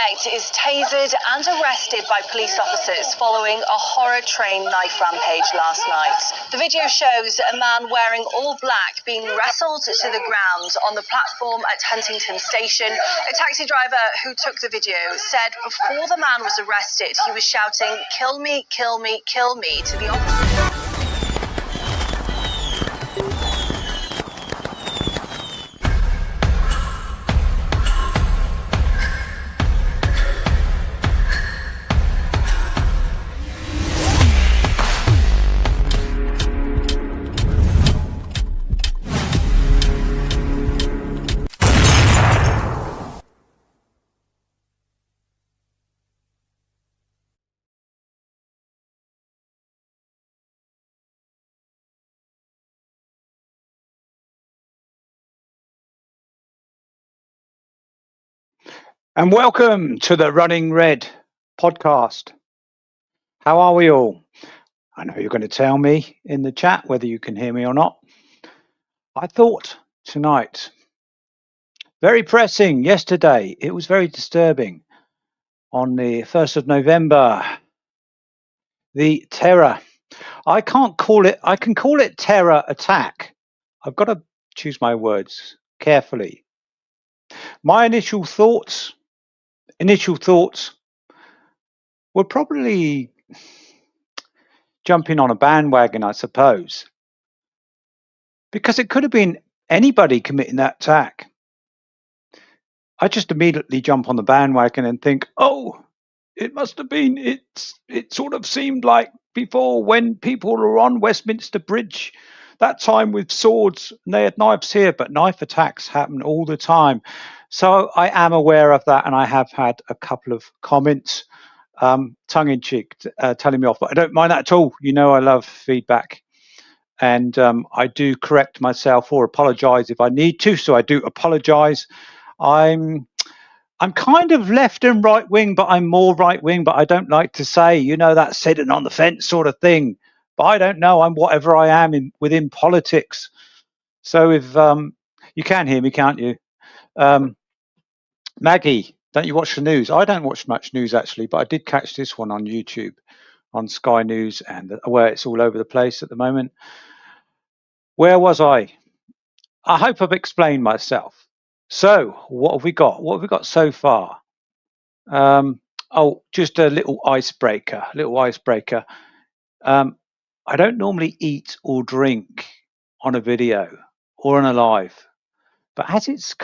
Is tasered and arrested by police officers following a horror train knife rampage last night. The video shows a man wearing all black being wrestled to the ground on the platform at Huntington Station. A taxi driver who took the video said before the man was arrested, he was shouting, "Kill me, kill me, kill me," to the officers. And welcome to the Running Red podcast. How are we all? I know you're going to tell me in the chat whether you can hear me or not. I thought tonight, very pressing yesterday, it was very disturbing. On the 1st of November, the terror, I can call it terror attack. I've got to choose my words carefully. My initial thoughts were probably jumping on a bandwagon, I suppose, because it could have been anybody committing that attack. I just immediately jump on the bandwagon and think, oh, it must have been, it sort of seemed like before when people were on Westminster Bridge, that time with swords, and they had knives here, but knife attacks happen all the time. So I am aware of that, and I have had a couple of comments, tongue-in-cheek, telling me off, but I don't mind that at all. You know I love feedback, and I do correct myself or apologise if I need to, so I do apologise. I'm kind of left and right wing, but I'm more right wing, but I don't like to say, you know, that sitting on the fence sort of thing. But I don't know, I'm whatever I am within politics. So if you can hear me, can't you? Maggie, don't you watch the news? I don't watch much news actually, but I did catch this one on YouTube, on Sky News, and where it's all over the place at the moment. Where was I? I hope I've explained myself. So what have we got? What have we got so far? Just a little icebreaker. I don't normally eat or drink on a video or on a live, but as it's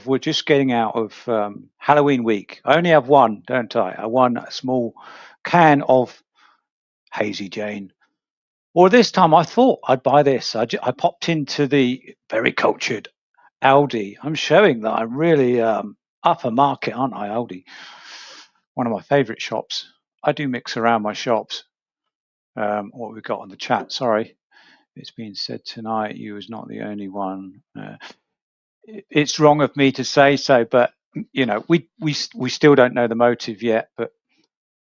we're just getting out of Halloween week. I only have one, don't I? A small can of Hazy Jane. Or this time I thought I'd buy this. I popped into the very cultured Aldi. I'm showing that I'm really upper market, aren't I, Aldi? One of my favourite shops. I do mix around my shops. What we got on the chat? Sorry, it's being said tonight. You was not the only one. It's wrong of me to say so, but you know, we still don't know the motive yet, but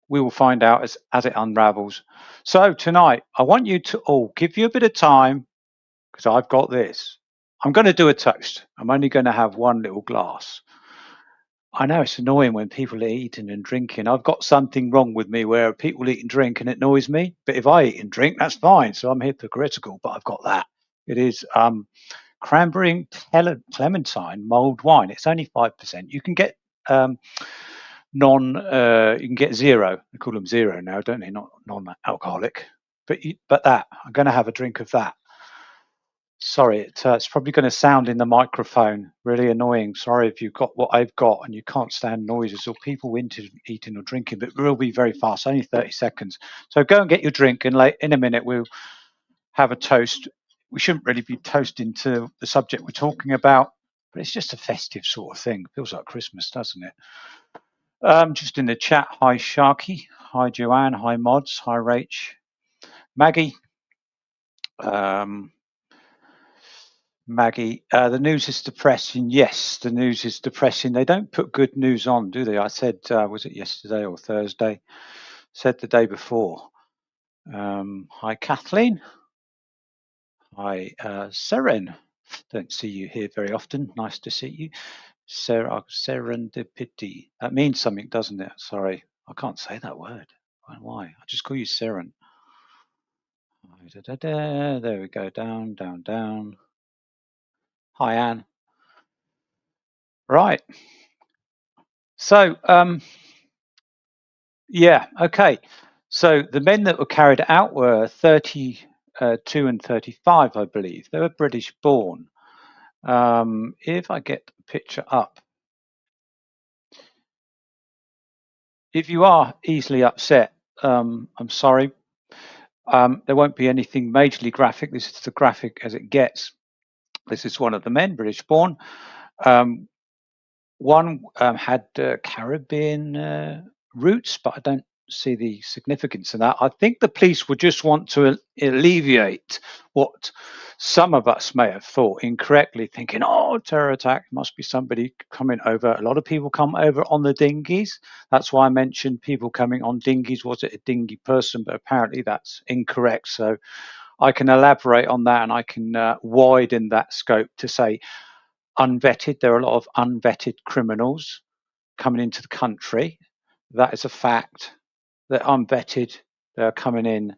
we will find out as it unravels. So tonight, I want you to all give you a bit of time because I've got this. I'm going to do a toast. I'm only going to have one little glass. I know it's annoying when people are eating and drinking. I've got something wrong with me where people eat and drink and it annoys me. But if I eat and drink, that's fine. So I'm hypocritical, but I've got that. It is cranberry clementine mulled wine. It's only 5%. You can get you can get zero. They call them zero now, don't they? Not non-alcoholic. But that, I'm going to have a drink of that. Sorry, it's probably going to sound in the microphone really annoying. Sorry if you've got what I've got and you can't stand noises or people eating or drinking, but we'll be very fast, only 30 seconds. So go and get your drink, and in a minute we'll have a toast. We shouldn't really be toasting to the subject we're talking about, but it's just a festive sort of thing. Feels like Christmas, doesn't it? Just in the chat, hi Sharky, hi Joanne, hi Mods, hi Rach, Maggie. Maggie, the news is depressing. Yes, the news is depressing. They don't put good news on, do they? I said, was it yesterday or Thursday? Said the day before. Hi, Kathleen. Hi, Seren. Don't see you here very often. Nice to see you. Serendipity. That means something, doesn't it? Sorry, I can't say that word. Why? I just call you Seren. There we go. Down, down, down. Hi, Anne. Right. So, yeah, okay. So the men that were carried out were 32 and 35, I believe. They were British born. If I get the picture up, if you are easily upset, I'm sorry. There won't be anything majorly graphic. This is the graphic as it gets. This is one of the men, British born. One had Caribbean roots, but I don't see the significance in that. I think the police would just want to alleviate what some of us may have thought incorrectly, thinking, oh, terror attack, must be somebody coming over. A lot of people come over on the dinghies. That's why I mentioned people coming on dinghies. Was it a dinghy person? But apparently that's incorrect. So I can elaborate on that, and I can widen that scope to say unvetted. There are a lot of unvetted criminals coming into the country. That is a fact. They're unvetted. They're coming in.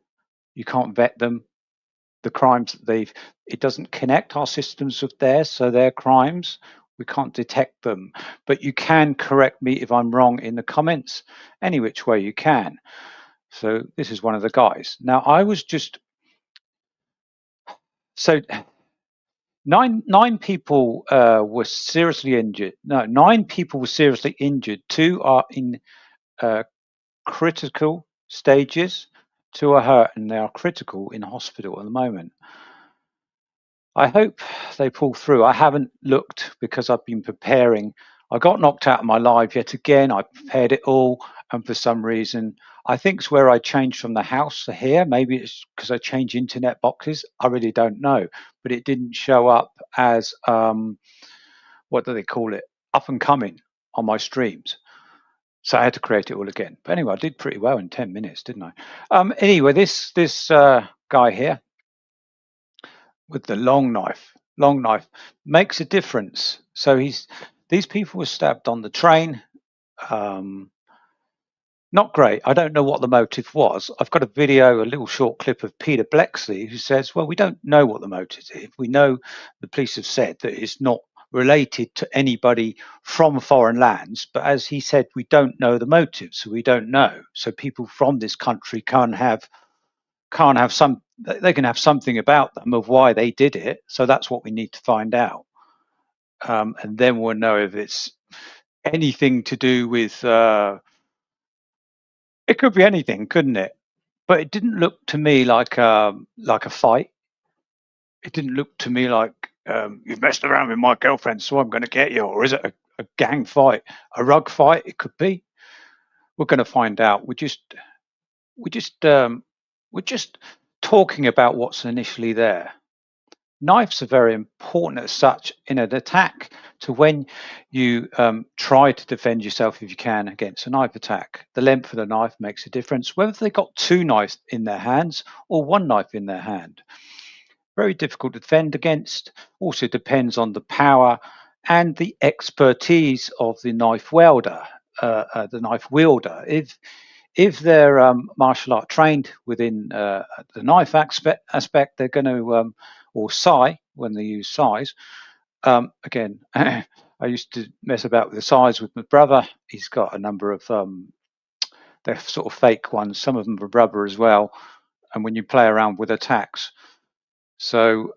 You can't vet them. The crimes that it doesn't connect our systems with theirs, so their crimes, we can't detect them. But you can correct me if I'm wrong in the comments, any which way you can. So this is one of the guys. Now I was just, so nine people were seriously injured. No, 9 people were seriously injured. 2 are in critical stages. 2 are hurt, and they are critical in hospital at the moment. I hope they pull through. I haven't looked because I've been preparing. I got knocked out of my live yet again. I prepared it all, and for some reason, I think it's where I changed from the house to here. Maybe it's because I changed internet boxes. I really don't know, but it didn't show up as what do they call it? Up and coming on my streams. So I had to create it all again. But anyway, I did pretty well in 10 minutes, didn't I? Anyway, this guy here with the long knife makes a difference. So these people were stabbed on the train. Um, Not great. I don't know what the motive was. I've got a video, a little short clip of Peter Blexley, who says, well, we don't know what the motive is. We know the police have said that it's not related to anybody from foreign lands. But as he said, we don't know the motive, so we don't know. So people from this country can't have some, they can have something about them of why they did it. So that's what we need to find out. And then we'll know if it's anything to do with, it could be anything, couldn't it? But it didn't look to me like a fight. It didn't look to me like you've messed around with my girlfriend, so I'm going to get you. Or is it a gang fight, a rug fight? It could be. We're going to find out. We're just talking about what's initially there. Knives are very important as such in an attack to when you try to defend yourself if you can against a knife attack. The length of the knife makes a difference, whether they got 2 knives in their hands or 1 knife in their hand. Very difficult to defend against. Also depends on the power and the expertise of the knife wielder. If they're martial art trained within the knife aspect, they're going to, or sai when they use sais. Again, I used to mess about with the sais with my brother. He's got a number of, they're sort of fake ones. Some of them are rubber as well. And when you play around with attacks. So,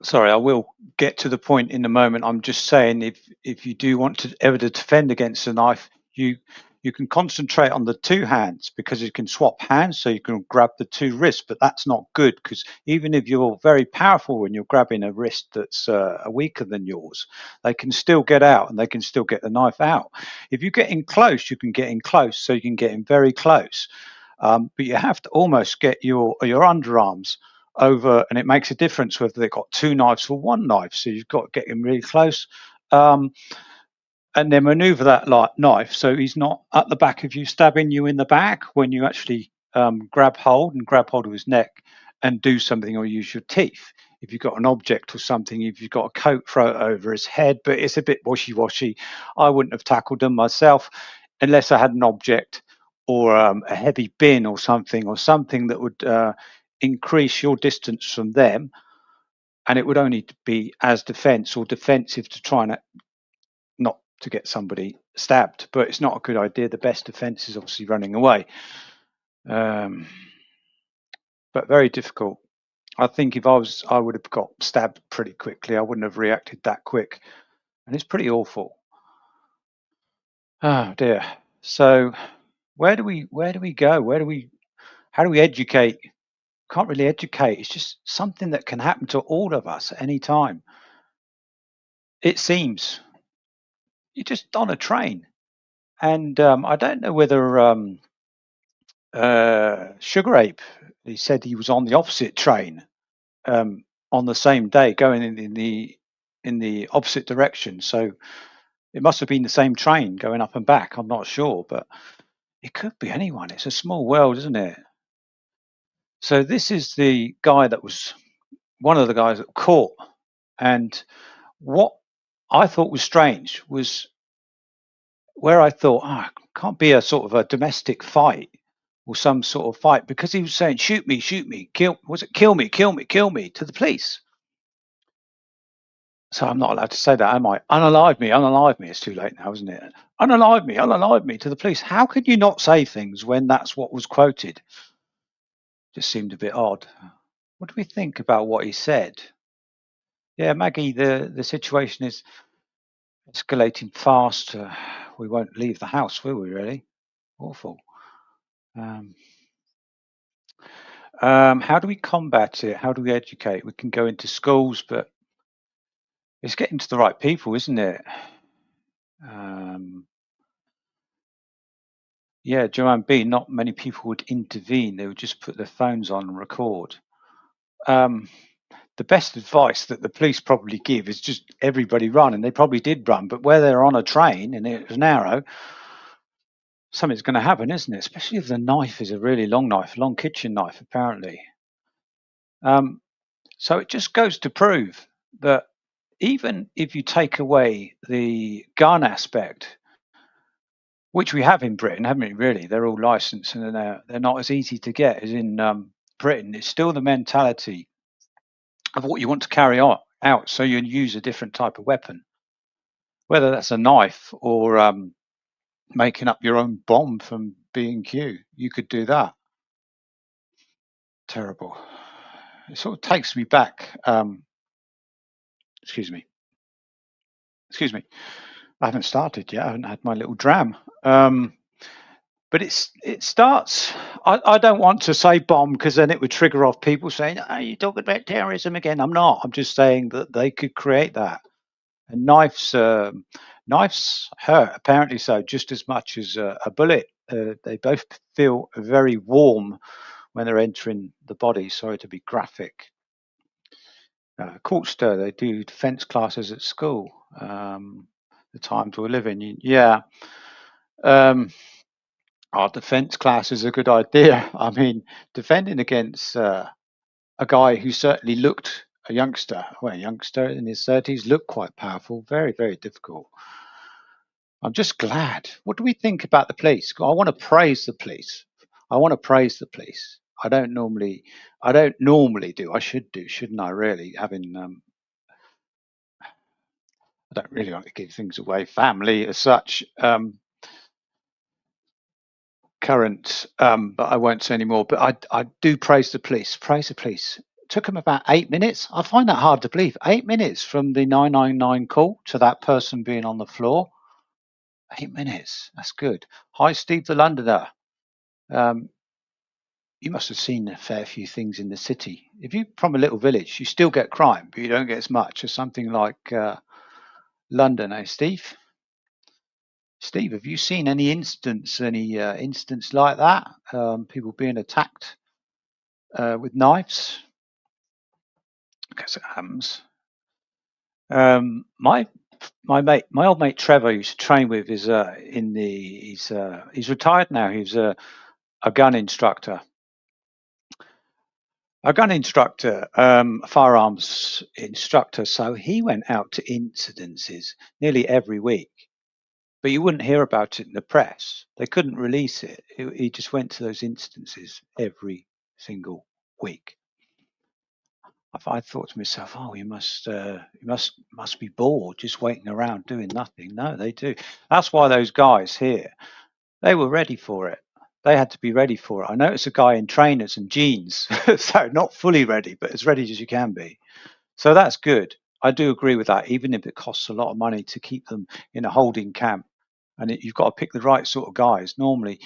sorry, I will get to the point in a moment. I'm just saying if you do want to ever to defend against a knife, you can concentrate on the 2 hands because you can swap hands, so you can grab the 2 wrists. But that's not good because even if you're very powerful when you're grabbing a wrist that's weaker than yours, they can still get out and they can still get the knife out. If you get in close, you can get in close, so you can get in very close. But you have to almost get your underarms over, and it makes a difference whether they've got 2 knives or 1 knife. So you've got to get him really close, and then maneuver that knife so he's not at the back of you, stabbing you in the back when you actually grab hold of his neck and do something or use your teeth. if you've got an object or something, if you've got a coat, throw it over his head. But it's a bit washy-washy. I wouldn't have tackled them myself unless I had an object or a heavy bin or something that would increase your distance from them, and it would only be as defense or defensive to try and not to get somebody stabbed. But it's not a good idea. The best defense is obviously running away. But very difficult. I think if I would have got stabbed pretty quickly. I wouldn't have reacted that quick, and it's pretty awful. Oh dear. So where do we go? How do we educate? Can't really educate. It's just something that can happen to all of us at any time. It seems. You're just on a train, and I don't know whether Sugar Ape. He said he was on the opposite train on the same day, going in the opposite direction. So it must have been the same train going up and back. I'm not sure, but it could be anyone. It's a small world, isn't it? So this is the guy that was one of the guys that caught, and what I thought was strange was where I thought, can't be a sort of a domestic fight or some sort of fight, because he was saying, shoot me, kill me, kill me to the police. So I'm not allowed to say that, am I? Unalive me. It's too late now, isn't it? Unalive me to the police. How could you not say things when that's what was quoted? Just seemed a bit odd. What do we think about what he said? Yeah, Maggie, the situation is escalating fast. We won't leave the house, will we, really? Awful. How do we combat it? How do we educate? We can go into schools, but it's getting to the right people, isn't it? Yeah, Joanne B, not many people would intervene. They would just put their phones on and record. The best advice that the police probably give is just everybody run, and they probably did run, but where they're on a train and it was narrow, something's going to happen, isn't it? Especially if the knife is a really long knife, long kitchen knife, apparently. So it just goes to prove that even if you take away the gun aspect, which we have in Britain, haven't we? Really, they're all licensed and they're not as easy to get as in Britain. It's still the mentality of what you want to carry out. So you use a different type of weapon, whether that's a knife or making up your own bomb from B&Q. You could do that. Terrible. It sort of takes me back. Excuse me. I haven't started yet. I haven't had my little dram. But it starts. I don't want to say bomb, because then it would trigger off people saying, "Oh, you're talking about terrorism again." I'm not. I'm just saying that they could create that. And knives hurt, apparently, so just as much as a bullet. They both feel very warm when they're entering the body. Sorry to be graphic. Courtster, they do defence classes at school. The times we're living in, yeah. Our defence class is a good idea. I mean, defending against a guy who certainly looked a youngster in his 30s, looked quite powerful. Very, very difficult. I'm just glad. What do we think about the police? I want to praise the police. I don't normally do. I should do, shouldn't I? Really, having I don't really like to give things away. Family as such. Current, but I won't say any more. But I do praise the police. Praise the police. It took them about 8 minutes. I find that hard to believe. 8 minutes from the 999 call to that person being on the floor. 8 minutes. That's good. Hi, Steve the Londoner. You must have seen a fair few things in the city. If you're from a little village, you still get crime, but you don't get as much as something like London, eh, Steve? Steve, have you seen any instance like that? People being attacked with knives? Because it happens. My old mate Trevor, I used to train with, is he's retired now. He's a gun instructor. a gun instructor, a firearms instructor, so he went out to incidences nearly every week, but you wouldn't hear about it in the press. They couldn't release it. He just went to those incidences every single week. I thought to myself, oh, you must be bored just waiting around doing nothing. No, they do. That's why those guys here, they were ready for it. They had to be ready for it. I noticed a guy in trainers and jeans, so not fully ready, but as ready as you can be. So that's good. I do agree with that, even if it costs a lot of money to keep them in a holding camp. And you've got to pick the right sort of guys. Normally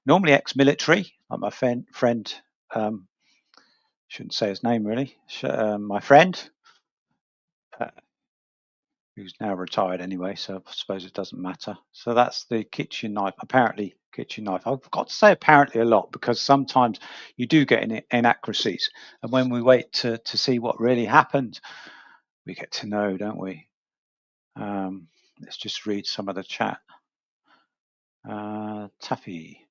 ex-military, like my friend, shouldn't say his name really. My friend, uh, who's now retired anyway, so I suppose it doesn't matter. So that's the kitchen knife. Apparently, kitchen knife. I've got to say apparently a lot because sometimes you do get inaccuracies, and when we wait to see what really happened, we get to know, don't we? Let's just read some of the chat. Taffy.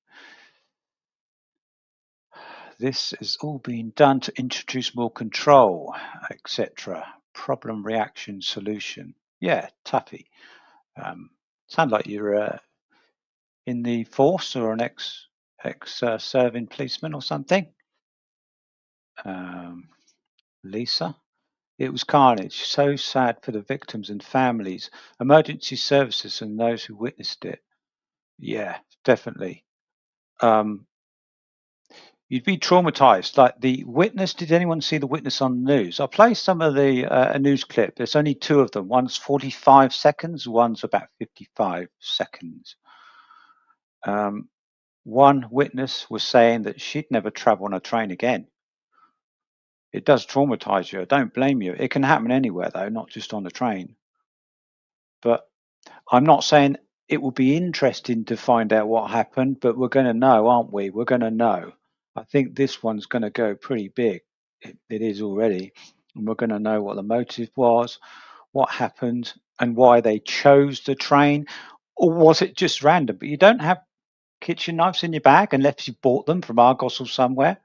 This is all being done to introduce more control, etc. Problem, reaction, solution. Yeah, Taffy. Sound like you're in the force or an ex serving policeman or something. Lisa. It was carnage. So sad for the victims and families, emergency services, and those who witnessed it. Yeah, definitely. You'd be traumatized. Like the witness. Did anyone see the witness on the news? I'll play some of the a news clip. There's only two of them. One's 45 seconds. One's about 55 seconds. One witness was saying that she'd never travel on a train again. It does traumatize you. I don't blame you. It can happen anywhere, though, not just on the train. But I'm not saying it will be interesting to find out what happened, but we're going to know, aren't we? We're going to know. I think this one's going to go pretty big. It is already. And we're going to know what the motive was, what happened, and why they chose the train. Or was it just random? But you don't have kitchen knives in your bag unless you bought them from Argos or somewhere.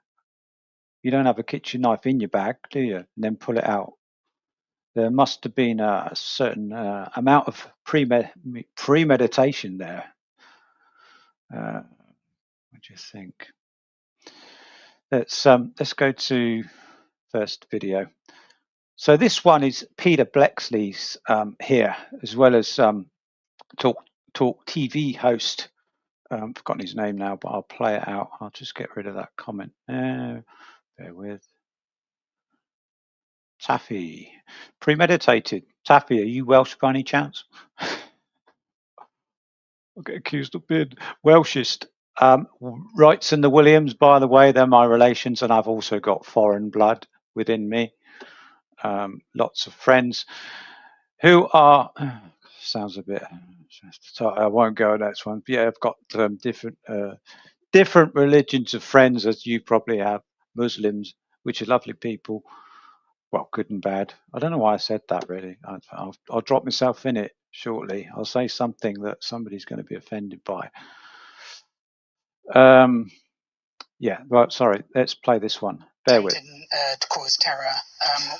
You don't have a kitchen knife in your bag, do you? And then pull it out. There must have been a certain amount of premeditation there. What do you think? Let's go to first video. So this one is Peter Blexley's here, as well as Talk TV host. I've forgotten his name now, but I'll play it out. I'll just get rid of that comment. Bear with. Taffy. Premeditated. Taffy, are you Welsh by any chance? I'll get accused of being Welshist. Wrights and the Williams, by the way, they're my relations, and I've also got foreign blood within me. Lots of friends who are, sounds a bit, so I won't go on that one. But yeah, I've got different religions of friends, as you probably have. Muslims, which are lovely people. Well, good and bad. I don't know why I said that, really. I'll drop myself in it shortly. I'll say something that somebody's going to be offended by. Yeah, well, sorry. Let's play this one. Bear with. To cause terror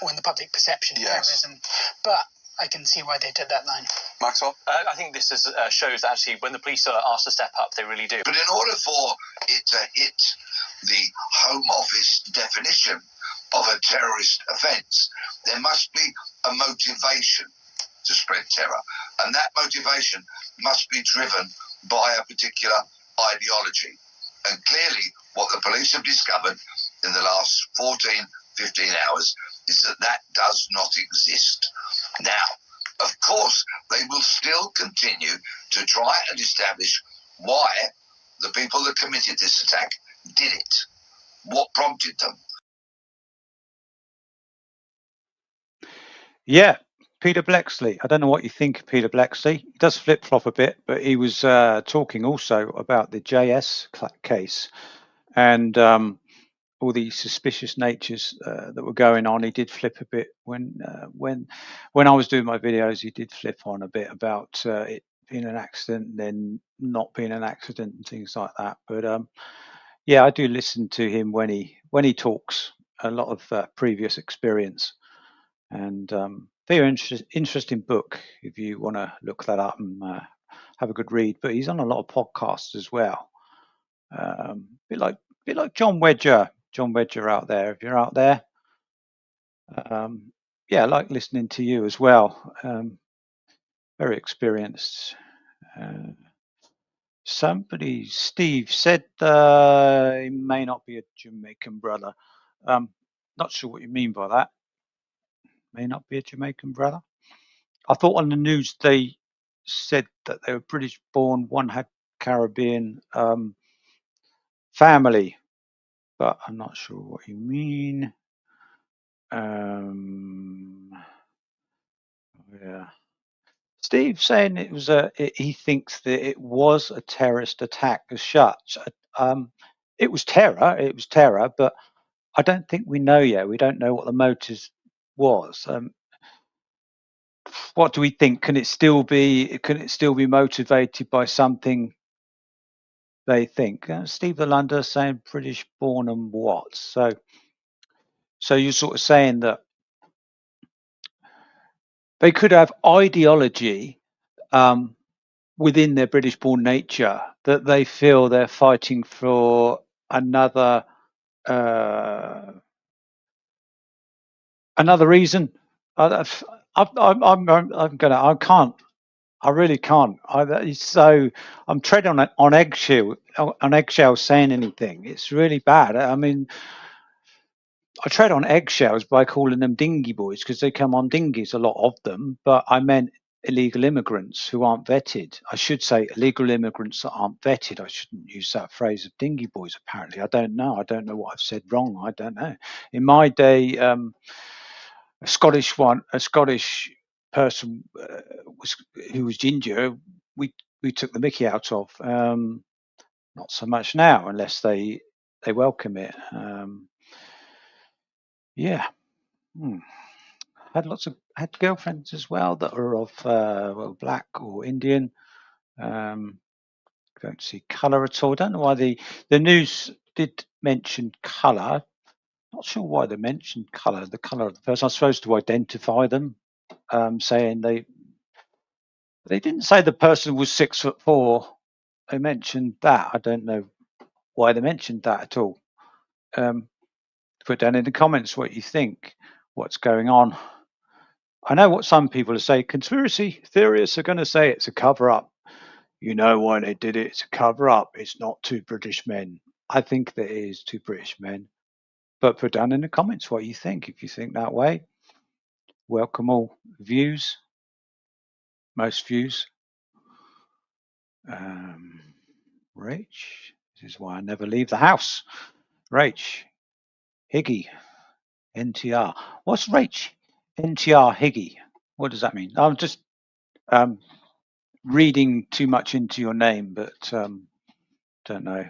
or in the public perception of terrorism, but I can see why they did that line. Maxwell? I think this shows actually when the police are asked to step up, they really do. But in order for it to hit the Home Office definition of a terrorist offence, there must be a motivation to spread terror. And that motivation must be driven by a particular ideology. And clearly, what the police have discovered in the last 14, 15 hours is that that does not exist. Now, of course, they will still continue to try and establish why the people that committed this attack did it. What prompted them? Yeah, Peter Blexley. I don't know what you think of Peter Blexley. He does flip-flop a bit, but he was talking also about the JS case and all the suspicious natures that were going on. He did flip a bit when I was doing my videos. He did flip on a bit about it being an accident, and then not being an accident, and things like that. But yeah, I do listen to him when he talks. a lot of previous experience, and very interesting book if you want to look that up and have a good read. But he's on a lot of podcasts as well. Bit like John Wedger out there. If you're out there, yeah, I like listening to you as well. Very experienced. Steve said he may not be a Jamaican brother. Not sure what you mean by that. May not be a Jamaican brother. I thought on the news they said that they were British born, one had Caribbean family, but I'm not sure what you mean. Yeah. Steve saying it was he thinks that it was a terrorist attack as such. It was terror, but I don't think we know yet. We don't know what the motive was. What do we think? Can it still be motivated by something they think? Steve the Lunder saying British born and what? So you're sort of saying that they could have ideology within their British born nature that they feel they're fighting for another reason. I really can't. I'm treading on eggshells saying anything. It's really bad. I mean, I tread on eggshells by calling them dinghy boys because they come on dinghies, a lot of them. But I meant illegal immigrants who aren't vetted. I should say illegal immigrants that aren't vetted. I shouldn't use that phrase of dinghy boys. Apparently, I don't know. I don't know what I've said wrong. I don't know. In my day, a Scottish person who was ginger. We took the mickey out of. Not so much now, unless they welcome it. Yeah. Had girlfriends as well that are of black or Indian. Don't see colour at all. Don't know why the news did mention colour. Not sure why they mentioned colour. The colour of the person. I was supposed to identify them, saying they didn't say the person was 6'4". They mentioned that. I don't know why they mentioned that at all. Put down in the comments what you think, what's going on. I know what some people are saying. Conspiracy theorists are going to say it's a cover-up. You know why they did it? It's a cover-up. It's not two British men. I think there is two British men. But put down in the comments what you think. If you think that way, welcome all views. Most views. Rach, this is why I never leave the house. Rach, Higgy, NTR. What's Rach? NTR Higgy. What does that mean? I'm just reading too much into your name, but don't know.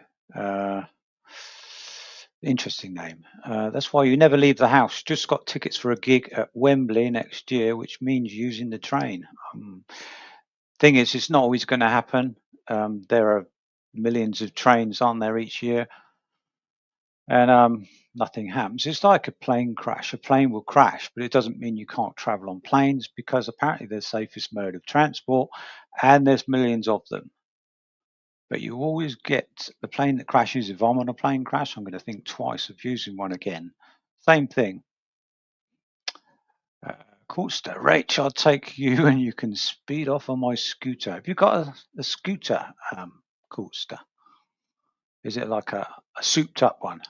Interesting name. That's why you never leave the house. Just got tickets for a gig at Wembley next year, which means using the train. Thing is, it's not always going to happen. There are millions of trains on there each year, and nothing happens. It's like a plane crash. A plane will crash, but it doesn't mean you can't travel on planes, because apparently they're the safest mode of transport, and there's millions of them. But you always get the plane that crashes. If I'm on a plane crash, I'm going to think twice of using one again. Same thing. Coolster, Rach, I'll take you and you can speed off on my scooter. Have you got a scooter, Coolster? Is it like a souped up one?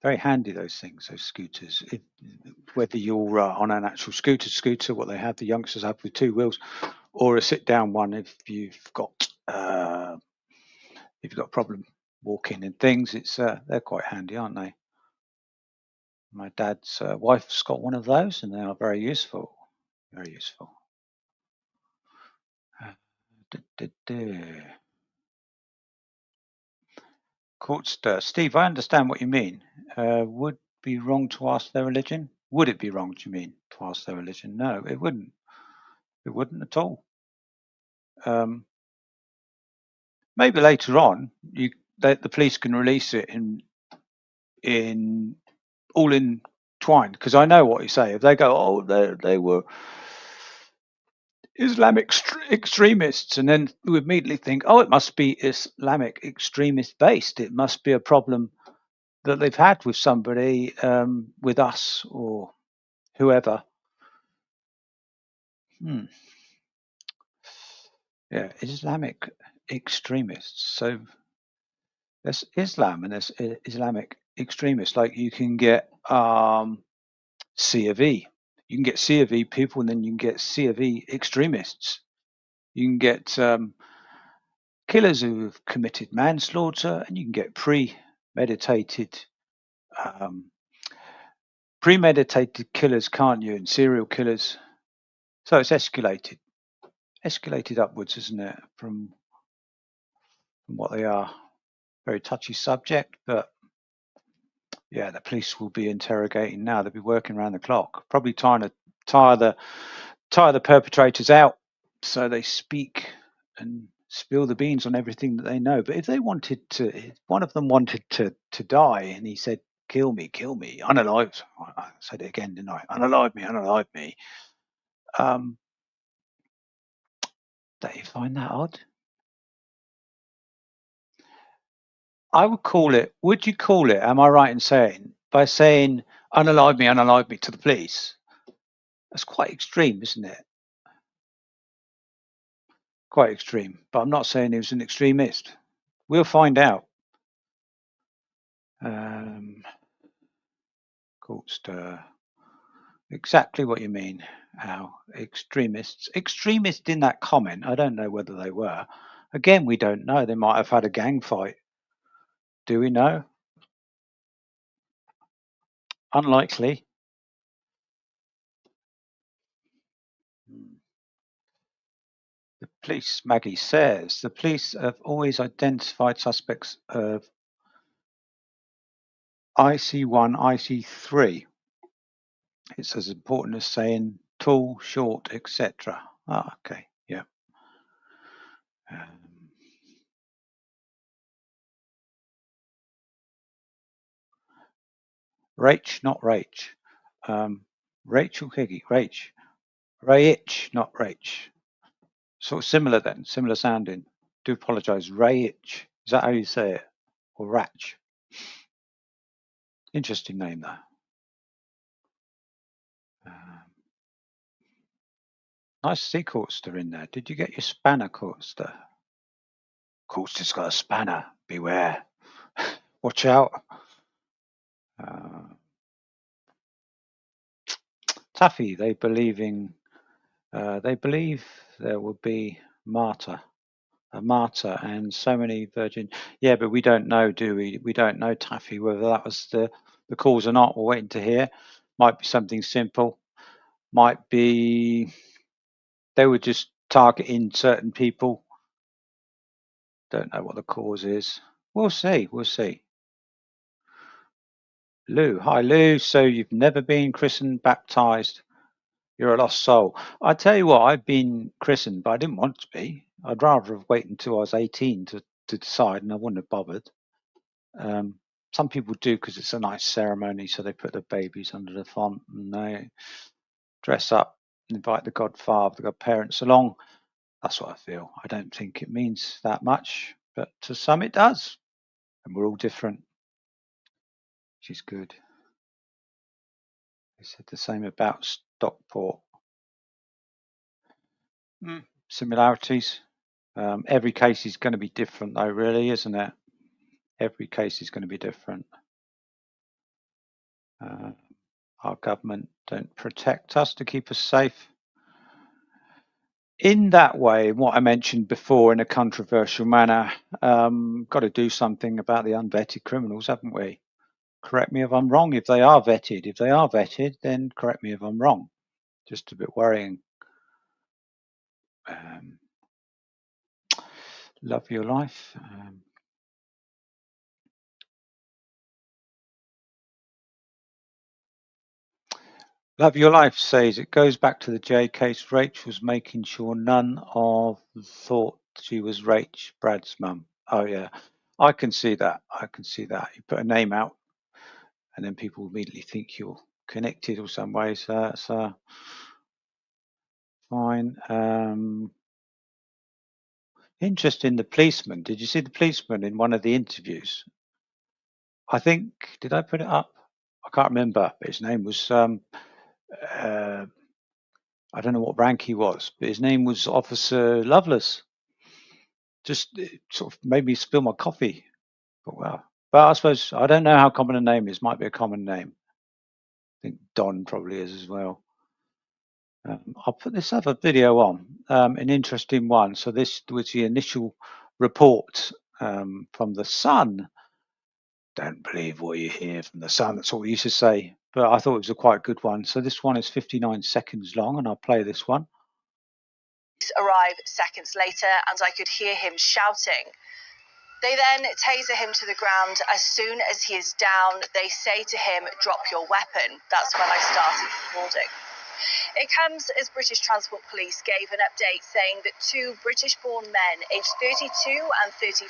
Very handy, those things, those scooters. Whether you're on an actual scooter, what they have, the youngsters have with two wheels, or a sit-down one if you've got a problem walking and things. It's they're quite handy, aren't they? My dad's wife's got one of those, and they are very useful. Very useful. Courtster, Steve, I understand what you mean. Would be wrong to ask their religion? Would it be wrong, do you mean, to ask their religion? No, it wouldn't. It wouldn't at all. Maybe later on, the police can release it in all entwined. Because I know what you say. If they go, oh, they were Islamic extremists, and then we immediately think, oh, it must be Islamic extremist based. It must be a problem that they've had with somebody, with us or whoever. Yeah, Islamic extremists. So there's Islam and there's Islamic extremists. Like you can get C of E. You can get C of E people, and then you can get C of E extremists. You can get killers who have committed manslaughter, and you can get premeditated killers, can't you? And serial killers. So it's escalated upwards, isn't it? From what they are. Very touchy subject, but yeah, the police will be interrogating now. They'll be working around the clock, probably trying to tire the perpetrators out, so they speak and spill the beans on everything that they know. But if one of them wanted to die, and he said, "Kill me, unalive." I said it again, didn't I? Unalive me. Don't you find that odd? I would call it. Would you call it? Am I right in saying by saying unalive me to the police? That's quite extreme, isn't it? Quite extreme. But I'm not saying he was an extremist. We'll find out. Courtster. Exactly what you mean. How extremists in that comment. I don't know whether they were. Again, we don't know. They might have had a gang fight. Do we know? Unlikely. The police, Maggie says, the police have always identified suspects of IC1, IC3. It's as important as saying tall, short, etc. Ah, okay, yeah. Rach, not Rach. Rachel Higgy, Rach. Rayich, not Rach. Sort of similar then, similar sounding. Do apologise. Rayich. Is that how you say it? Or Ratch? Interesting name though. Nice to see Courtster in there. Did you get your spanner, Courtster? Courtster's got a spanner. Beware. Watch out. Taffy, they believe there will be a martyr and so many virgin. Yeah, but we don't know, do we? We don't know, Taffy, whether that was the cause or not. We're waiting to hear. Might be something simple. Might be they were just targeting certain people. Don't know what the cause is. We'll see. Lou, hi Lou. So you've never been christened, baptized? You're a lost soul. I tell you what, I've been christened, but I didn't want to be. I'd rather have waited until I was 18 to decide, and I wouldn't have bothered. Some people do because it's a nice ceremony, so they put the babies under the font and they dress up, invite the godfather, the godparents along. That's what I feel. I don't think it means that much, but to some it does, and we're all different, which is good. They said the same about Stockport. Similarities. Every case is going to be different, though, really, isn't it? Every case is going to be different. Our government don't protect us to keep us safe. In that way, what I mentioned before in a controversial manner, got to do something about the unvetted criminals, haven't we? Correct me if I'm wrong. If they are vetted, then correct me if I'm wrong. Just a bit worrying. Love your life. Love your life says it goes back to the J case. Rach was making sure none of thought she was Rach, Brad's mum. Oh yeah, I can see that. I can see that. You put a name out, and then people immediately think you're connected or some way. So that's fine. Interesting. The policeman. Did you see the policeman in one of the interviews? I think. Did I put it up? I can't remember. But his name was. I don't know what rank he was, but his name was Officer Lovelace. Just sort of made me spill my coffee. But wow. But I suppose I don't know how common a name is. Might be a common name. I think Don probably is as well. I'll put this other video on, an interesting one. So this was the initial report from the Sun. Don't believe what you hear from the Sun. That's what we used to say. But I thought it was a quite good one. So this one is 59 seconds long, and I'll play this one. Arrive seconds later, and I could hear him shouting. They then taser him to the ground. As soon as he is down, they say to him, "Drop your weapon." That's when I started recording. It comes as British Transport Police gave an update saying that two British-born men, aged 32 and 35,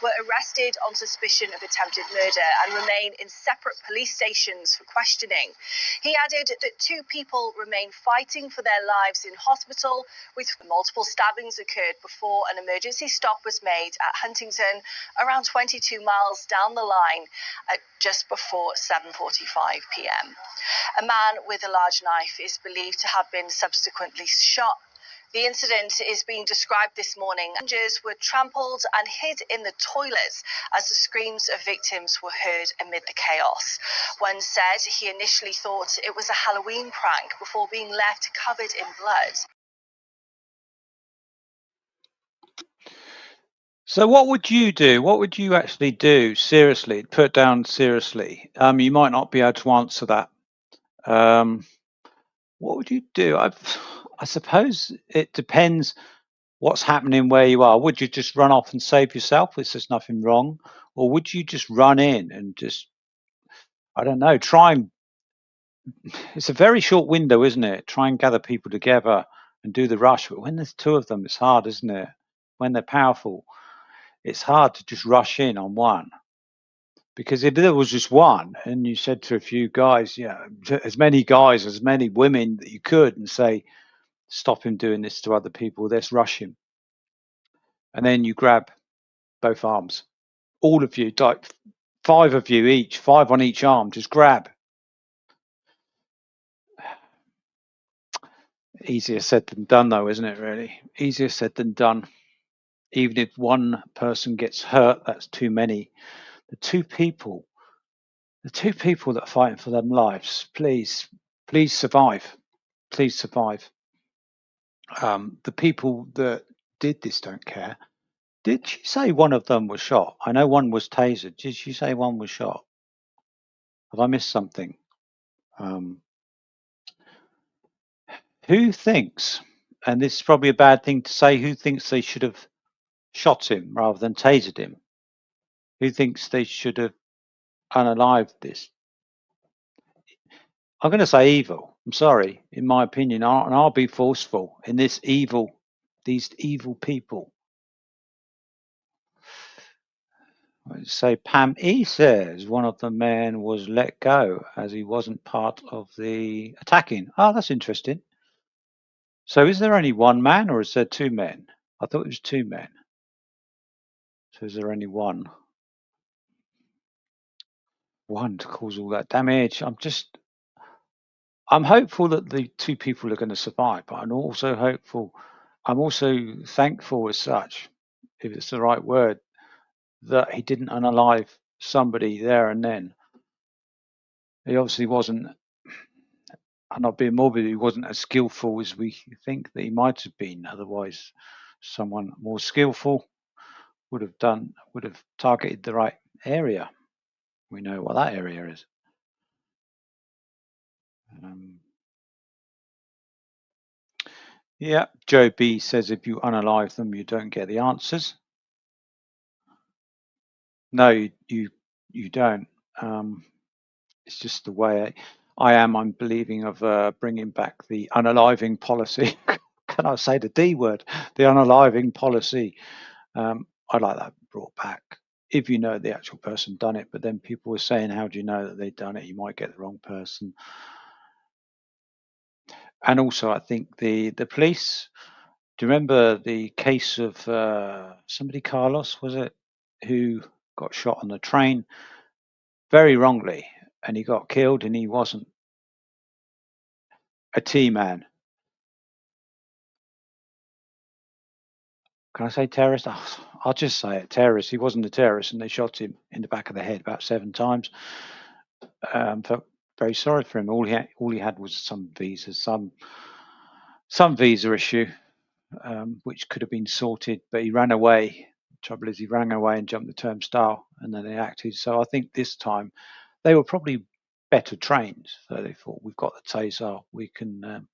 were arrested on suspicion of attempted murder and remain in separate police stations for questioning. He added that two people remain fighting for their lives in hospital, with multiple stabbings occurred before an emergency stop was made at Huntington, around 22 miles down the line, at just before 7:45 p.m. A man with a large knife is believed to have been subsequently shot. The incident is being described this morning. Passengers were trampled and hid in the toilets as the screams of victims were heard amid the chaos. One said he initially thought it was a Halloween prank before being left covered in blood. So what would you do? What would you actually do? Seriously, put down seriously. You might not be able to answer that. What would you do? I suppose it depends what's happening where you are. Would you just run off and save yourself if there's nothing wrong? Or would you just run in and just, I don't know, try and, it's a very short window, isn't it? Try and gather people together and do the rush. But when there's two of them, it's hard, isn't it? When they're powerful, it's hard to just rush in on one. Because if there was just one and you said to a few guys, as many guys, as many women that you could, and say, stop him doing this to other people, let's rush him. And then you grab both arms. All of you, like 5 of you each, 5 on each arm, just grab. Easier said than done, though, isn't it, really? Easier said than done. Even if one person gets hurt, that's too many. The two people that are fighting for their lives, please survive. Please survive. The people that did this don't care. Did she say one of them was shot? I know one was tasered. Did she say one was shot? Have I missed something? Who thinks, and this is probably a bad thing to say, who thinks they should have shot him rather than tasered him? Who thinks they should have unalived this? I'm going to say evil. I'm sorry, in my opinion, and I'll be forceful in these evil people. So Pam E says one of the men was let go as he wasn't part of the attacking. Oh, that's interesting. So is there only one man or is there two men? I thought it was two men. So is there only one? One to cause all that damage. I'm hopeful that the two people are going to survive, but I'm also thankful as such, if it's the right word, that he didn't unalive somebody there and then. He obviously wasn't, I'm not being morbid, he wasn't as skillful as we think that he might have been. Otherwise, someone more skillful would have targeted the right area. We know what that area is. Yeah, Joe B says if you unalive them, you don't get the answers. No, you don't. It's just the way I am. I'm believing of bringing back the unaliving policy. Can I say the D word? The unaliving policy. I'd like that brought back. if you know the actual person done it. But then people were saying, how do you know that they'd done it? You might get the wrong person. And also, I think the police. Do you remember the case of somebody, Carlos, was it, who got shot on the train very wrongly, and he got killed, and he wasn't a T-man. Can I say terrorist? Oh, I'll just say it, terrorist. He wasn't a terrorist, and they shot him in the back of the head about 7 times. Felt very sorry for him. All he had was some visa, some visa issue, which could have been sorted, but he ran away. The trouble is, he ran away and jumped the turnstile, and then they acted. So I think this time they were probably better trained. So they thought, we've got the taser, we can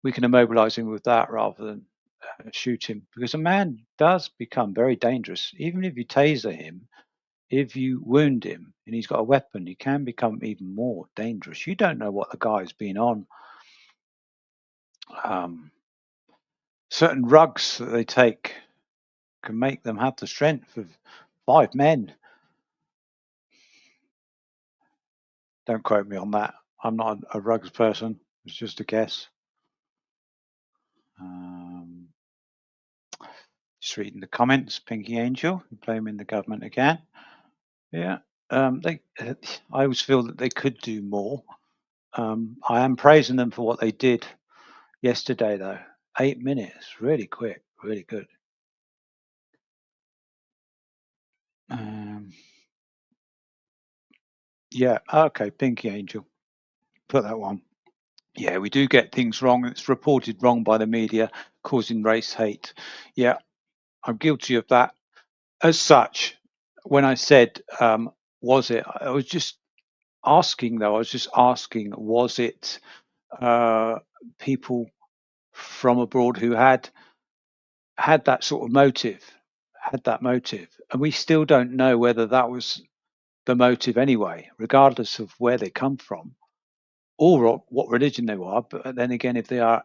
immobilise him with that rather than shoot him, because a man does become very dangerous. Even if you taser him, if you wound him and he's got a weapon, he can become even more dangerous. You don't know what the guy's been on. Certain drugs that they take can make them have the strength of 5 men. Don't quote me on that. I'm not a rugs person. It's just a guess. Just reading the comments. Pinky Angel, blaming the government again. Yeah. I always feel that they could do more. I am praising them for what they did yesterday, though. 8 minutes, really quick, really good. Yeah, okay, Pinky Angel. Put that one. Yeah, we do get things wrong. It's reported wrong by the media, causing race hate. Yeah, I'm guilty of that. As such, when I said, was it, I was just asking, though, was it people from abroad who had that sort of motive, and we still don't know whether that was the motive anyway, regardless of where they come from or what religion they are. But then again, if they are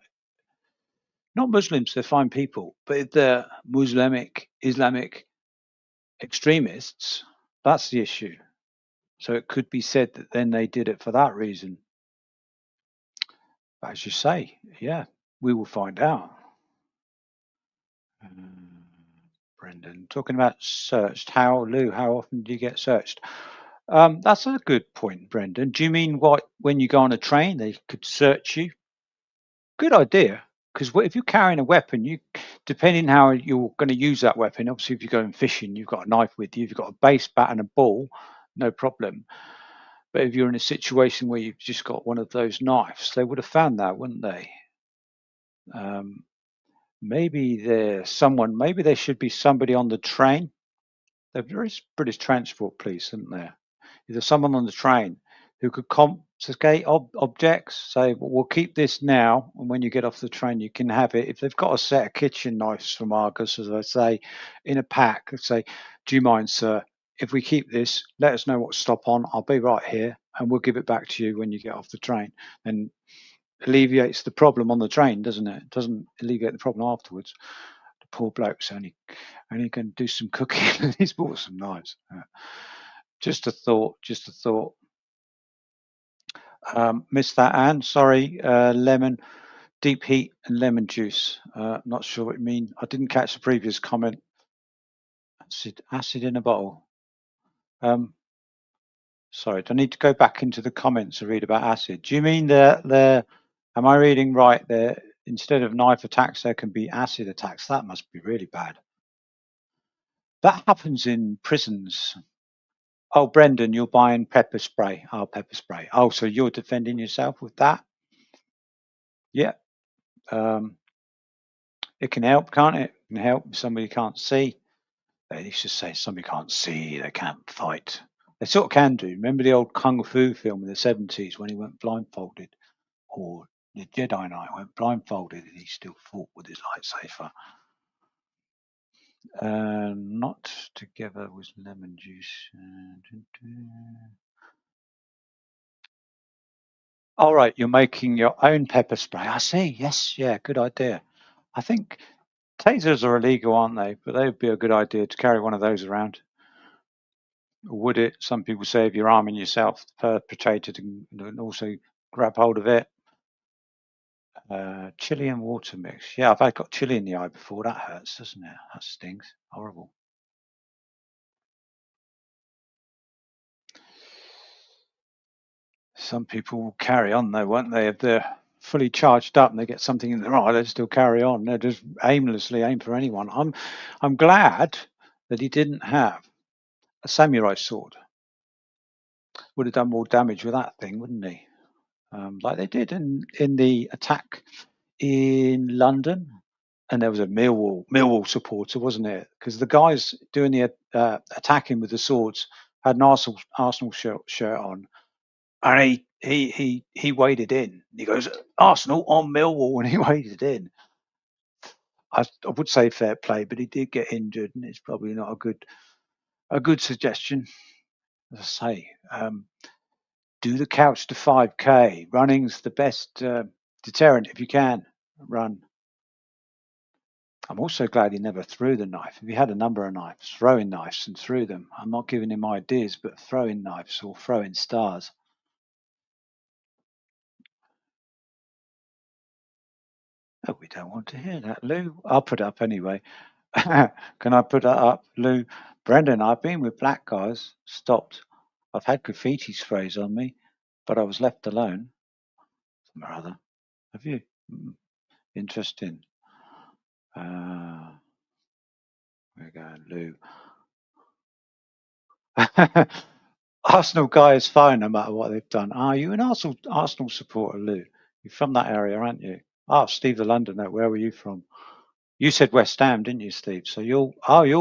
not Muslims, they're fine people. But if they're Islamic extremists, that's the issue. So it could be said that then they did it for that reason. As you say, yeah, we will find out. Brendan, talking about searched. Lou, how often do you get searched? That's a good point, Brendan. Do you mean when you go on a train, they could search you? Good idea. Because if you're carrying a weapon, depending how you're going to use that weapon, obviously if you're going fishing, you've got a knife with you, if you've got a base bat and a ball, no problem. But if you're in a situation where you've just got one of those knives, they would have found that, wouldn't they? Maybe there should be somebody on the train. There is British Transport Police, isn't there? If there's someone on the train who could confiscate objects, say, well, we'll keep this now, and when you get off the train, you can have it. If they've got a set of kitchen knives from Argos, as I say, in a pack, say, do you mind, sir, if we keep this, let us know what to stop on. I'll be right here, and we'll give it back to you when you get off the train. And alleviates the problem on the train, doesn't it? It doesn't alleviate the problem afterwards. The poor bloke's only going to do some cooking, and he's bought some knives. Just a thought. Missed that, Anne. Sorry. Lemon, deep heat and lemon juice. Not sure what you mean. I didn't catch the previous comment. Acid in a bottle. Sorry, do I need to go back into the comments to read about acid? Do you mean am I reading right there? Instead of knife attacks, there can be acid attacks. That must be really bad. That happens in prisons. Oh, Brendan, you're buying pepper spray. Oh, pepper spray. Oh, so you're defending yourself with that? Yeah. It can help, can't it? It can help if somebody can't see. They used to say somebody can't see, they can't fight. They sort of can do. Remember the old Kung Fu film in the 70s when he went blindfolded? Or the Jedi Knight went blindfolded and he still fought with his lightsaber. Not together with lemon juice. All right, you're making your own pepper spray. I see. Yes, yeah, good idea. I think tasers are illegal, aren't they? But they would be a good idea to carry one of those around. Would it? Some people say if you're arming yourself, perpetrated, and also grab hold of it. Chili and water mix. Yeah, I've got chili in the eye before. That hurts, doesn't it? That stings. Horrible. Some people will carry on though, won't they? If they're fully charged up and they get something in their eye, they still carry on. They just aimlessly aim for anyone. I'm glad that he didn't have a samurai sword. Would have done more damage with that thing, wouldn't he? Like they did in the attack in London, and there was a Millwall supporter, wasn't it? Because the guys doing the attacking with the swords had an Arsenal shirt on, and he waded in. He goes, Arsenal on Millwall, and he waded in. I would say fair play, but he did get injured, and it's probably not a good suggestion. As I say, do the couch to 5k. Running's the best deterrent if you can run. I'm also glad he never threw the knife. If he had a number of knives, throwing knives and threw them. I'm not giving him ideas, but throwing knives or throwing stars. Oh, we don't want to hear that, Lou. I'll put it up anyway. Can I put that up, Lou? Brendan, I've been with black guys, stopped. I've had graffiti sprays on me, but I was left alone. Some or other. Have you? Interesting. There we go, Lou. Arsenal guy is fine no matter what they've done. Are you an Arsenal supporter, Lou? You're from that area, aren't you? Oh, Steve the Londoner, where were you from? You said West Ham, didn't you, Steve? So you're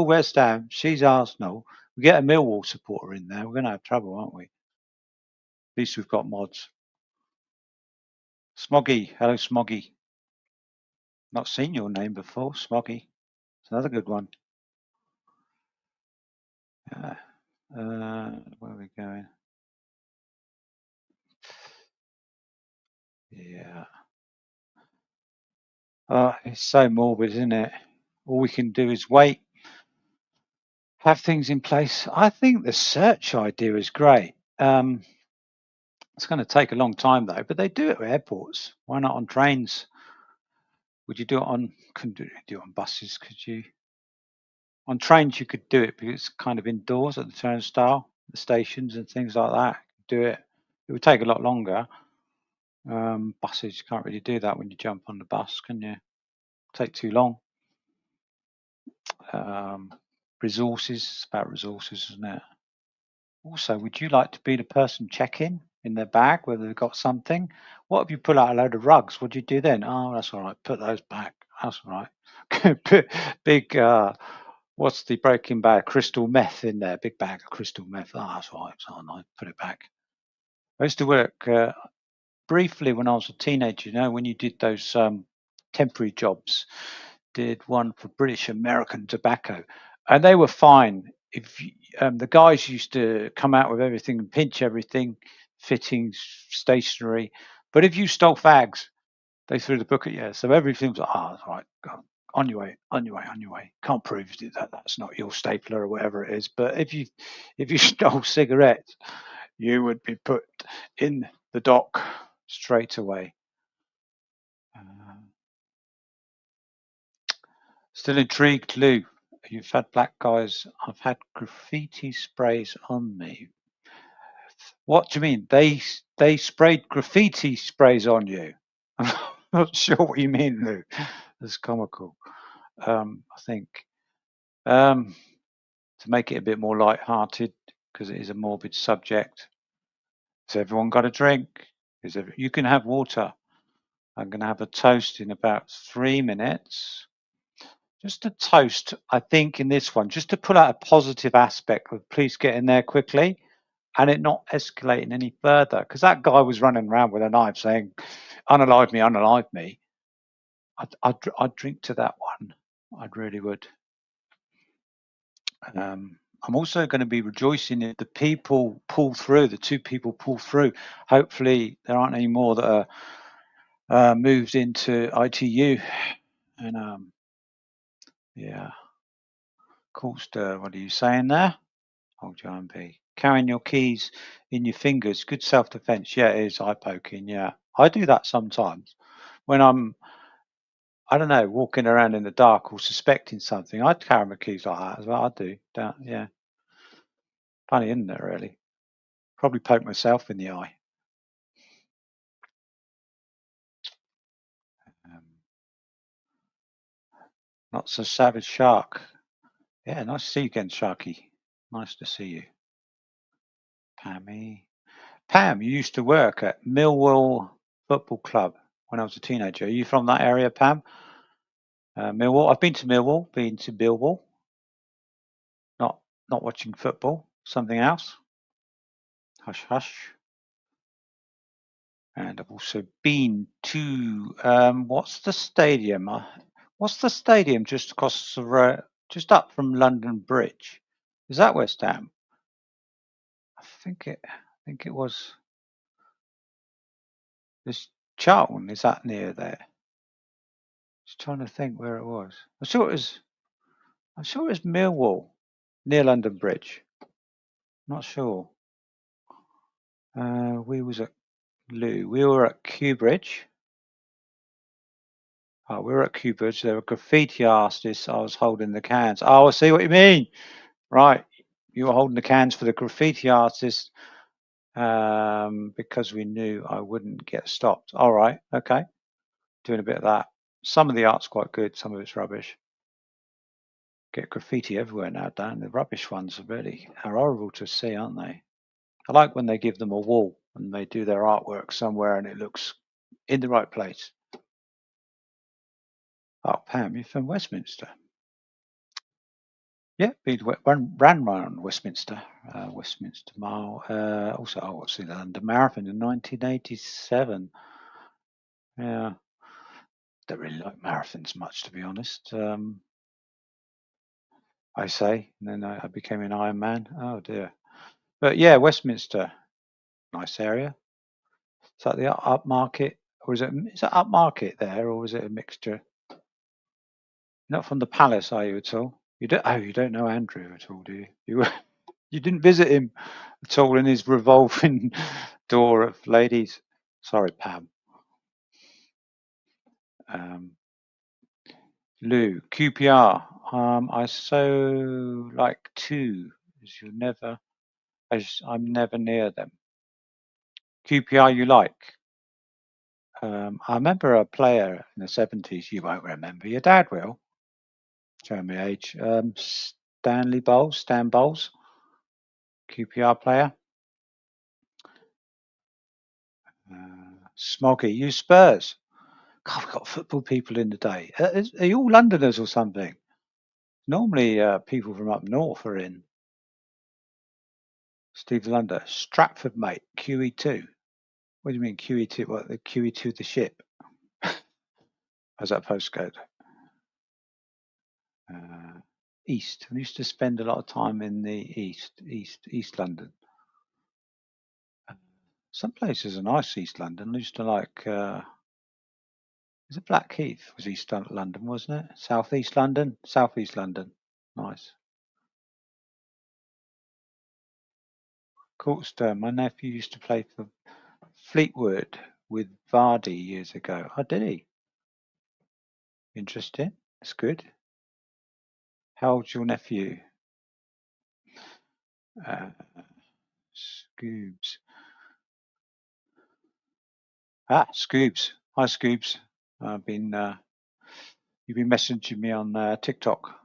West Ham. She's Arsenal. We get a Millwall supporter in there. We're going to have trouble, aren't we? At least we've got mods. Smoggy, hello, Smoggy. Not seen your name before, Smoggy. It's another good one. Where are we going? Yeah. It's so morbid, isn't it? All we can do is wait, have things in place. I think the search idea is great. It's going to take a long time though, but they do it at airports. Why not on trains? Would you do it on? Couldn't do it on buses, could you? On trains, you could do it because it's kind of indoors at the turnstile, the stations and things like that. Do it. It would take a lot longer. Buses, you can't really do that when you jump on the bus, can you? Take too long. Resources, it's about resources, isn't it? Also, would you like to be the person checking in their bag whether they've got something? What if you pull out a load of rugs? What do you do then? Oh, that's all right. Put those back. That's all right. Big, what's the Breaking Bad? Crystal meth in there. Big bag of crystal meth. Oh, that's all right. It's all right. Put it back. I used to work briefly when I was a teenager, when you did those temporary jobs, did one for British American Tobacco, and they were fine. If the guys used to come out with everything and pinch everything, fittings, stationery, but if you stole fags, they threw the book at you. So everything was right, go on your way, on your way, on your way. Can't prove that that's not your stapler or whatever it is. But if you stole cigarettes, you would be put in the dock straight away. Still intrigued, Lou. You've had black guys. I've had graffiti sprays on me. What do you mean? They sprayed graffiti sprays on you? I'm not sure what you mean, Lou. That's comical. I think to make it a bit more light-hearted, because it is a morbid subject. Has everyone got a drink? You can have water. I'm going to have a toast in about 3 minutes. Just a toast, I think, in this one, just to pull out a positive aspect of police getting there quickly and it not escalating any further. Because that guy was running around with a knife saying, unalive me, unalive me. I'd drink to that one. I really would. I'm also going to be rejoicing if the people pull through, the 2 people pull through. Hopefully there aren't any more that are moved into ITU. And yeah. Coolster, what are you saying there? Hold your MP. Carrying your keys in your fingers. Good self-defense. Yeah, it is eye poking. Yeah, I do that sometimes when I'm, I don't know, walking around in the dark or suspecting something. I'd carry my keys like that as well. I do. Yeah. Funny, isn't it? Really. Probably poke myself in the eye. Not so savage shark. Yeah, nice to see you again, Sharky. Nice to see you. Pammy. Pam, you used to work at Millwall Football Club when I was a teenager. Are you from that area, Pam? Millwall. I've been to Millwall. Been to Millwall. Not watching football. Something else. Hush, hush. And I've also been to what's the stadium? What's the stadium just across the road, just up from London Bridge? Is that West Ham? I think it was. This Charlton, is that near there? Just trying to think where it was. I'm sure it was Millwall, near London Bridge. Not sure. We was at Lou. We were at Kew Bridge. Oh, we were at Kew Bridge. There were graffiti artists. I was holding the cans. Oh, I see what you mean. Right. You were holding the cans for the graffiti artists because we knew I wouldn't get stopped. All right. Okay. Doing a bit of that. Some of the art's quite good. Some of it's rubbish. Get graffiti everywhere now, Dan. The rubbish ones are horrible to see, aren't they? I like when they give them a wall and they do their artwork somewhere and it looks in the right place. Oh, Pam, you're from Westminster. Yeah, ran around Westminster, Westminster Mile. Also, I watched the London Marathon in 1987. Yeah, don't really like marathons much, to be honest. I say, and then I became an Ironman. Oh dear. But yeah, Westminster, nice area. Is that the upmarket, or is it upmarket there, or is it a mixture? You're not from the palace, are you at all? You don't. Oh, you don't know Andrew at all, do you? You didn't visit him at all in his revolving door of ladies. Sorry, Pam. Lou, QPR. I so like too, as I'm never near them. QPR, you like? I remember a player in the 70s. You won't remember. Your dad will. Showing me age. Stan Bowles, QPR player. Smoggy, you Spurs. God, we've got football people in today. Are you all Londoners or something? Normally, people from up north are in. Steve Lunder, Stratford, mate, QE2. What do you mean QE2? What, the QE2 the ship? How's that postcode? East. I used to spend a lot of time in the East London. Some places are nice, East London. I used to like, is it Blackheath? Was East London, wasn't it? Southeast London? Southeast London. Nice. Courtstone, my nephew used to play for Fleetwood with Vardy years ago. Oh, did he? Interesting. That's good. How old's your nephew? Scoobs. Scoobs. Hi, Scoobs. You've been messaging me on TikTok.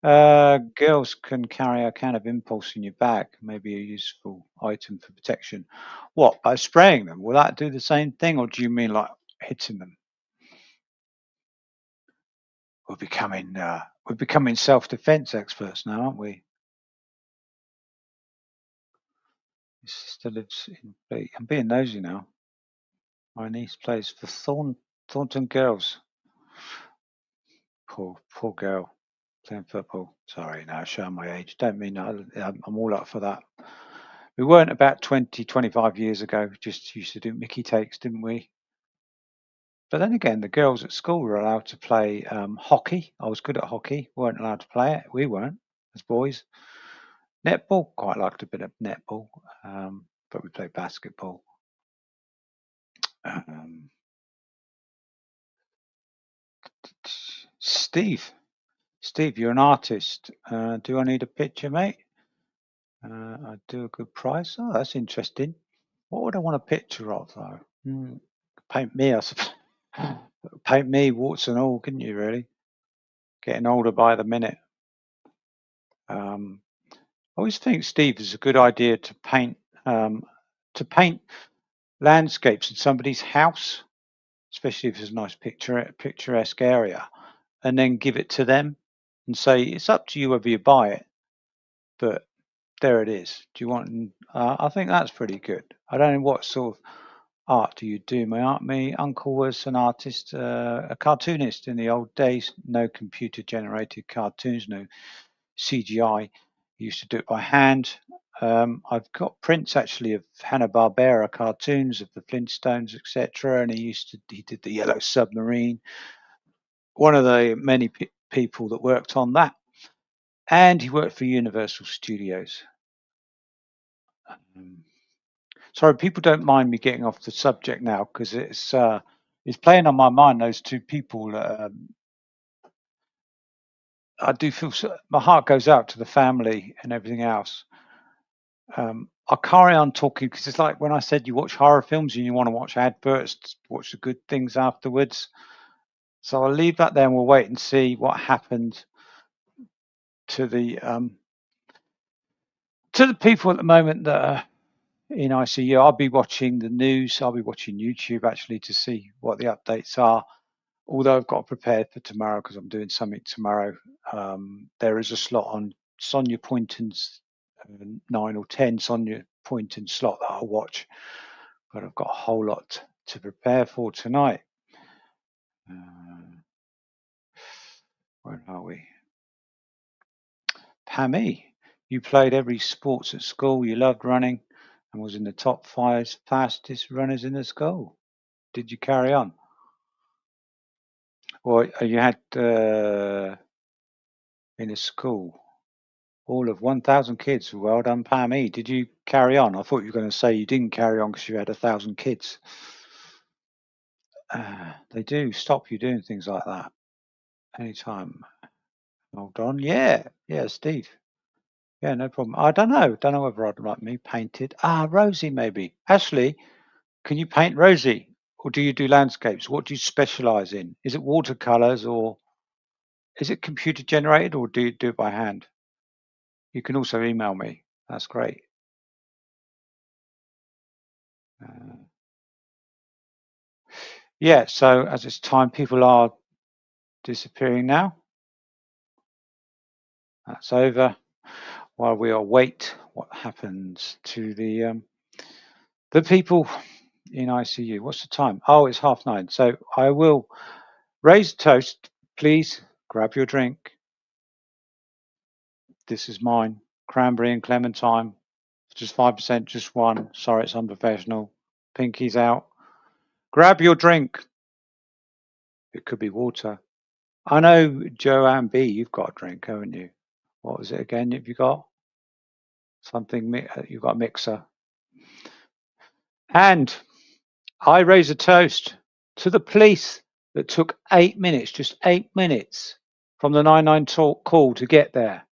Girls can carry a can of impulse in your bag, maybe a useful item for protection. What, by spraying them? Will that do the same thing, or do you mean like hitting them? We're becoming self-defense experts now, aren't we? My sister lives in. I'm being nosy now. My niece plays for Thornton Girls. Poor girl playing football. Sorry, now showing my age. Don't mean that. I'm all up for that. We weren't about 20, 25 years ago. Just used to do Mickey takes, didn't we? But then again, the girls at school were allowed to play hockey. I was good at hockey. We weren't allowed to play it. We weren't as boys. Netball, quite liked a bit of netball, but we played basketball. Steve, you're an artist. Do I need a picture, mate? I do a good price. Oh, that's interesting. What would I want a picture of, though? Paint me, I suppose. Paint me, warts and all, couldn't you, really? Getting older by the minute. I always think, Steve, is a good idea to paint landscapes in somebody's house, especially if it's a nice picturesque area, and then give it to them and say, it's up to you whether you buy it, but there it is. Do you want? I think that's pretty good. I don't know what sort of art do you do. My uncle was an artist, a cartoonist in the old days. No computer generated cartoons, no CGI. He used to do it by hand. I've got prints actually of Hanna-Barbera cartoons of the Flintstones, etc. And he did the Yellow Submarine. One of the many people that worked on that, and he worked for Universal Studios. Sorry, people don't mind me getting off the subject now because it's playing on my mind. Those two people. I do feel my heart goes out to the family and everything else. I'll carry on talking because it's like when I said you watch horror films and you want to watch adverts, watch the good things afterwards. So I'll leave that there and we'll wait and see what happened to the people at the moment that are in ICU. I'll be watching the news. I'll be watching YouTube actually to see what the updates are. Although I've got prepared for tomorrow because I'm doing something tomorrow. There is a slot on Sonia Poynton's 9 or 10 Sonia Poynton slot that I'll watch, but I've got a whole lot to prepare for tonight. Where are we? Pammy, you played every sports at school. You loved running and was in the top 5 fastest runners in the school. Did you carry on? Or you had in a school all of 1,000 kids? Well done, Pammy. Did you carry on? I thought you were going to say you didn't carry on because you had 1,000 kids. They do stop you doing things like that anytime. Hold on. Yeah, Steve. Yeah, no problem. I don't know whether I'd like me painted. Rosie, maybe. Ashley, can you paint Rosie? Or do you do landscapes? What do you specialize in? Is it watercolors or is it computer generated or do you do it by hand? You can also email me. That's great. Yeah, so as it's time, people are disappearing now. That's over. While we await what happens to the people in ICU. What's the time? Oh, it's 9:30. So I will raise a toast. Please grab your drink. This is mine. Cranberry and clementine. Just 5%, just one. Sorry, it's unprofessional. Pinky's out. Grab your drink. It could be water. I know, Joanne B, you've got a drink, haven't you? What was it again? Have you got something? You've got a mixer. And I raise a toast to the police that took 8 minutes, just 8 minutes from the 999 call to get there.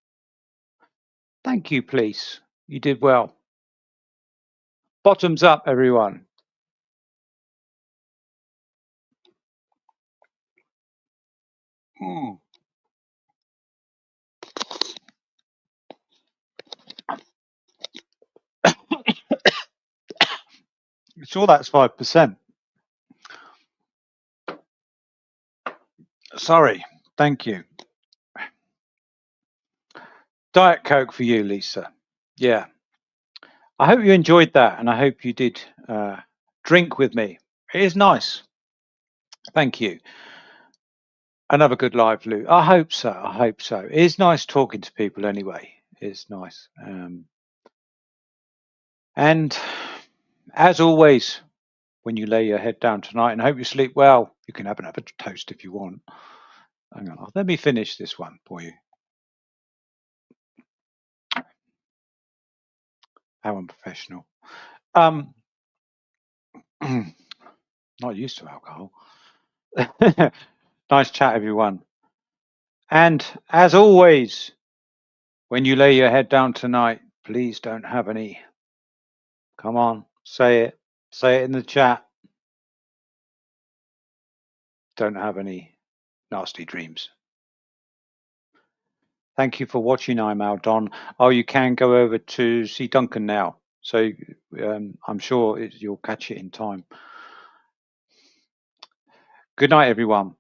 Thank you, police. You did well. Bottoms up, everyone. Sure, that's 5%. Sorry. Thank you. Diet Coke for you, Lisa. Yeah. I hope you enjoyed that, and I hope you did drink with me. It is nice. Thank you. Another good live, Lou. I hope so. It is nice talking to people anyway. It's nice. And as always, when you lay your head down tonight and hope you sleep well, you can have another toast if you want. Hang on, let me finish this one for you. How unprofessional. Not used to alcohol. Nice chat, everyone. And as always, when you lay your head down tonight, please don't have any. Come on, say it. Say it in the chat. Don't have any nasty dreams. Thank you for watching. I'm Al Don. Oh, you can go over to see Duncan now. So I'm sure you'll catch it in time. Good night, everyone.